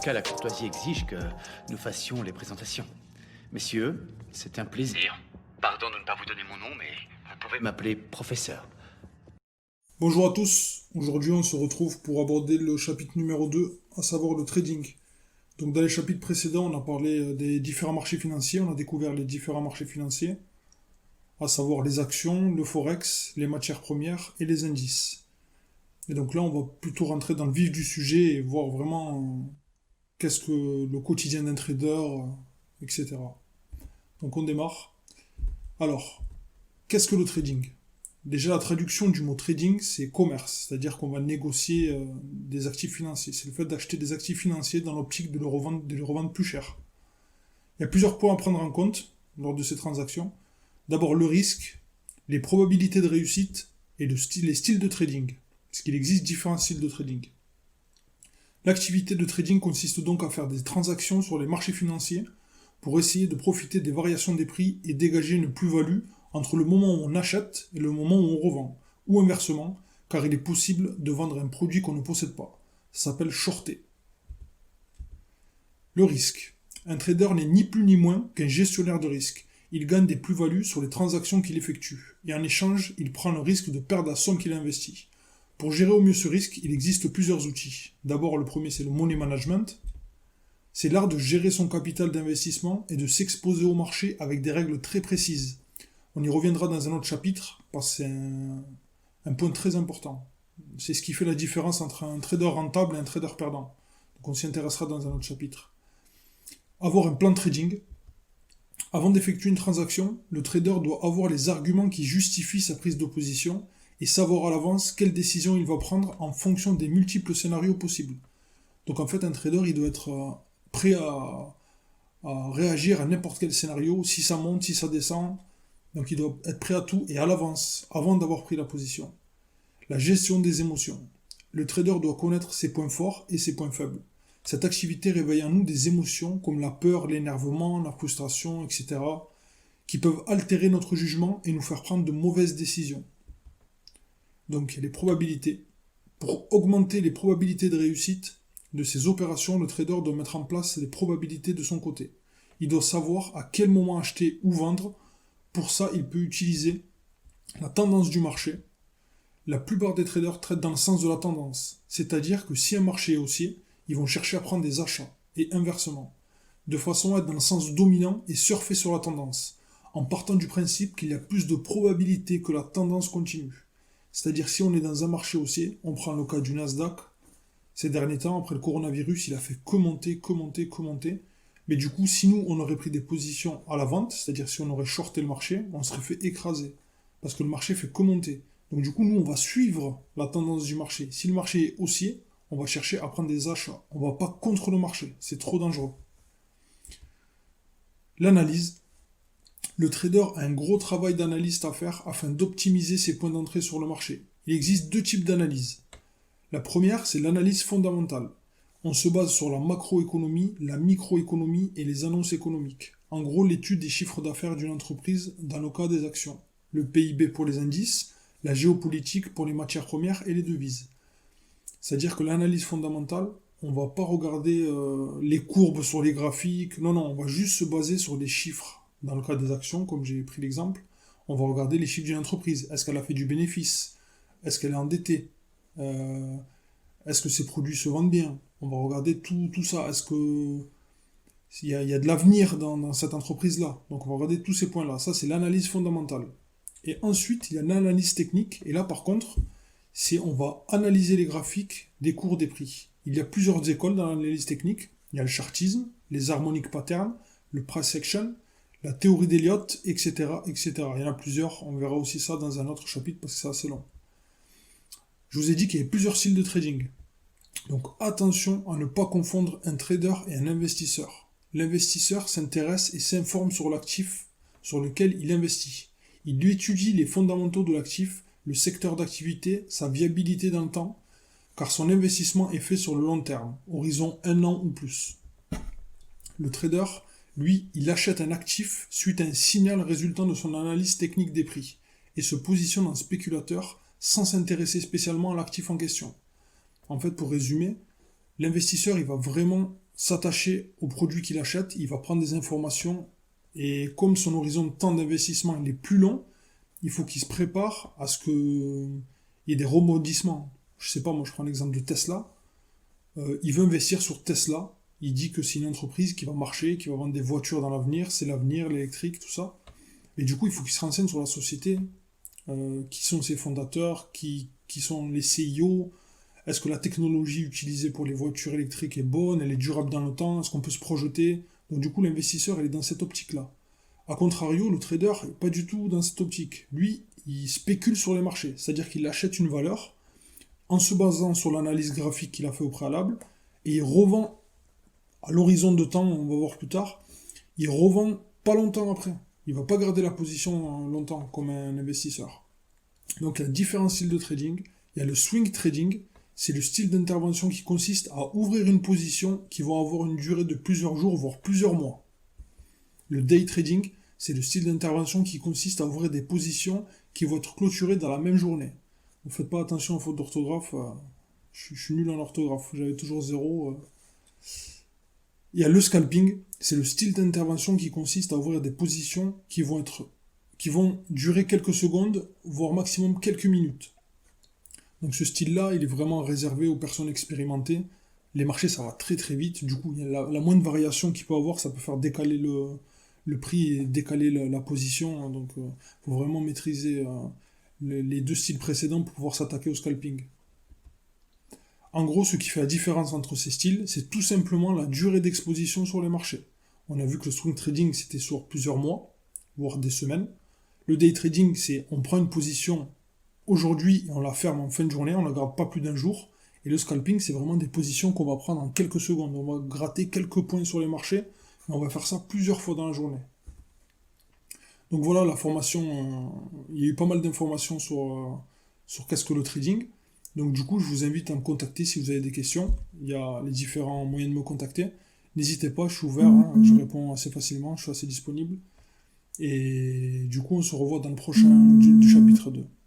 cas, la courtoisie exige que nous fassions les présentations. Messieurs, c'est un plaisir. Pardon de ne pas vous donner mon nom, mais vous pouvez m'appeler professeur. Bonjour à tous, aujourd'hui on se retrouve pour aborder le chapitre numéro 2, à savoir le trading. Donc dans les chapitres précédents, on a parlé des différents marchés financiers, on a découvert les différents marchés financiers, à savoir les actions, le forex, les matières premières et les indices. Et donc là on va plutôt rentrer dans le vif du sujet et voir vraiment qu'est-ce que le quotidien d'un trader, etc. Donc on démarre. Alors, qu'est-ce que le trading ? Déjà, la traduction du mot trading, c'est commerce, c'est-à-dire qu'on va négocier des actifs financiers. C'est le fait d'acheter des actifs financiers dans l'optique de les revendre plus cher. Il y a plusieurs points à prendre en compte lors de ces transactions. D'abord, le risque, les probabilités de réussite et les styles de trading, parce qu'il existe différents styles de trading. L'activité de trading consiste donc à faire des transactions sur les marchés financiers pour essayer de profiter des variations des prix et dégager une plus-value entre le moment où on achète et le moment où on revend, ou inversement, car il est possible de vendre un produit qu'on ne possède pas. Ça s'appelle shorter. Le risque. Un trader n'est ni plus ni moins qu'un gestionnaire de risque. Il gagne des plus-values sur les transactions qu'il effectue, et en échange, il prend le risque de perdre la somme qu'il a investie. Pour gérer au mieux ce risque, il existe plusieurs outils. D'abord, le premier, c'est le money management. C'est l'art de gérer son capital d'investissement et de s'exposer au marché avec des règles très précises. On y reviendra dans un autre chapitre, parce que c'est un point très important. C'est ce qui fait la différence entre un trader rentable et un trader perdant. Donc on s'y intéressera dans un autre chapitre. Avoir un plan de trading. Avant d'effectuer une transaction, le trader doit avoir les arguments qui justifient sa prise de position et savoir à l'avance quelle décision il va prendre en fonction des multiples scénarios possibles. Donc en fait, un trader, il doit être prêt à réagir à n'importe quel scénario, si ça monte, si ça descend. Donc il doit être prêt à tout et à l'avance, avant d'avoir pris la position. La gestion des émotions. Le trader doit connaître ses points forts et ses points faibles. Cette activité réveille en nous des émotions comme la peur, l'énervement, la frustration, etc., qui peuvent altérer notre jugement et nous faire prendre de mauvaises décisions. Donc il y a les probabilités. Pour augmenter les probabilités de réussite de ces opérations, le trader doit mettre en place les probabilités de son côté. Il doit savoir à quel moment acheter ou vendre. Pour ça, il peut utiliser la tendance du marché. La plupart des traders traitent dans le sens de la tendance. C'est-à-dire que si un marché est haussier, ils vont chercher à prendre des achats, et inversement, de façon à être dans le sens dominant et surfer sur la tendance, en partant du principe qu'il y a plus de probabilités que la tendance continue. C'est-à-dire si on est dans un marché haussier, on prend le cas du Nasdaq, ces derniers temps, après le coronavirus, il a fait que monter. Mais du coup, si nous, on aurait pris des positions à la vente, c'est-à-dire si on aurait shorté le marché, on serait fait écraser. Parce que le marché fait que monter. Donc du coup, nous, on va suivre la tendance du marché. Si le marché est haussier, on va chercher à prendre des achats. On ne va pas contre le marché. C'est trop dangereux. L'analyse. Le trader a un gros travail d'analyste à faire afin d'optimiser ses points d'entrée sur le marché. Il existe deux types d'analyse. La première, c'est l'analyse fondamentale. On se base sur la macroéconomie, la microéconomie et les annonces économiques. En gros, l'étude des chiffres d'affaires d'une entreprise dans le cas des actions. Le PIB pour les indices, la géopolitique pour les matières premières et les devises. C'est-à-dire que l'analyse fondamentale, on ne va pas regarder les courbes sur les graphiques. Non, on va juste se baser sur des chiffres. Dans le cas des actions, comme j'ai pris l'exemple, on va regarder les chiffres d'une entreprise. Est-ce qu'elle a fait du bénéfice ? Est-ce qu'elle est endettée ? Est-ce que ses produits se vendent bien ? On va regarder tout ça. Est-ce que il y a de l'avenir dans cette entreprise-là ? Donc on va regarder tous ces points-là. Ça, c'est l'analyse fondamentale. Et ensuite, il y a l'analyse technique. Et là, par contre, on va analyser les graphiques des cours des prix. Il y a plusieurs écoles dans l'analyse technique. Il y a le chartisme, les harmonic patterns, le price action, la théorie d'Elliott, etc., etc. Il y en a plusieurs. On verra aussi ça dans un autre chapitre parce que c'est assez long. Je vous ai dit qu'il y avait plusieurs styles de trading. Donc attention à ne pas confondre un trader et un investisseur. L'investisseur s'intéresse et s'informe sur l'actif sur lequel il investit. Il étudie les fondamentaux de l'actif, le secteur d'activité, sa viabilité dans le temps, car son investissement est fait sur le long terme, horizon 1 an ou plus. Le trader, lui, il achète un actif suite à un signal résultant de son analyse technique des prix et se positionne en spéculateur sans s'intéresser spécialement à l'actif en question. En fait, pour résumer, l'investisseur, il va vraiment s'attacher au produit qu'il achète, il va prendre des informations, et comme son horizon de temps d'investissement il est plus long, il faut qu'il se prépare à ce qu'il y ait des rebondissements. Je sais pas, moi je prends l'exemple de Tesla. Il veut investir sur Tesla. Il dit que c'est une entreprise qui va marcher, qui va vendre des voitures dans l'avenir, c'est l'avenir, l'électrique, tout ça. Et du coup, il faut qu'il se renseigne sur la société, qui sont ses fondateurs, qui sont les CIO, est-ce que la technologie utilisée pour les voitures électriques est bonne, elle est durable dans le temps, est-ce qu'on peut se projeter. Donc du coup, l'investisseur, il est dans cette optique-là. A contrario, le trader n'est pas du tout dans cette optique. Lui, il spécule sur les marchés, c'est-à-dire qu'il achète une valeur en se basant sur l'analyse graphique qu'il a fait au préalable, et il revend à l'horizon de temps, on va voir plus tard, il revend pas longtemps après. Il va pas garder la position longtemps comme un investisseur. Donc il y a différents styles de trading. Il y a le swing trading, c'est le style d'intervention qui consiste à ouvrir une position qui va avoir une durée de plusieurs jours, voire plusieurs mois. Le day trading, c'est le style d'intervention qui consiste à ouvrir des positions qui vont être clôturées dans la même journée. Ne faites pas attention aux fautes d'orthographe, je suis nul en orthographe, j'avais toujours zéro. Il y a le scalping, c'est le style d'intervention qui consiste à ouvrir des positions qui vont durer quelques secondes, voire maximum quelques minutes. Donc ce style-là, il est vraiment réservé aux personnes expérimentées. Les marchés, ça va très très vite. Du coup, il y a la moindre variation qu'il peut avoir, ça peut faire décaler le prix et décaler la position. Donc il faut vraiment maîtriser les deux styles précédents pour pouvoir s'attaquer au scalping. En gros, ce qui fait la différence entre ces styles, c'est tout simplement la durée d'exposition sur les marchés. On a vu que le swing trading, c'était sur plusieurs mois, voire des semaines. Le day trading, c'est on prend une position aujourd'hui et on la ferme en fin de journée, on ne la garde pas plus d'un jour. Et le scalping, c'est vraiment des positions qu'on va prendre en quelques secondes. On va gratter quelques points sur les marchés et on va faire ça plusieurs fois dans la journée. Donc voilà, la formation, il y a eu pas mal d'informations sur qu'est-ce que le trading. Donc du coup, je vous invite à me contacter si vous avez des questions. Il y a les différents moyens de me contacter. N'hésitez pas, je suis ouvert, je réponds assez facilement, je suis assez disponible. Et du coup, on se revoit dans le prochain du chapitre 2.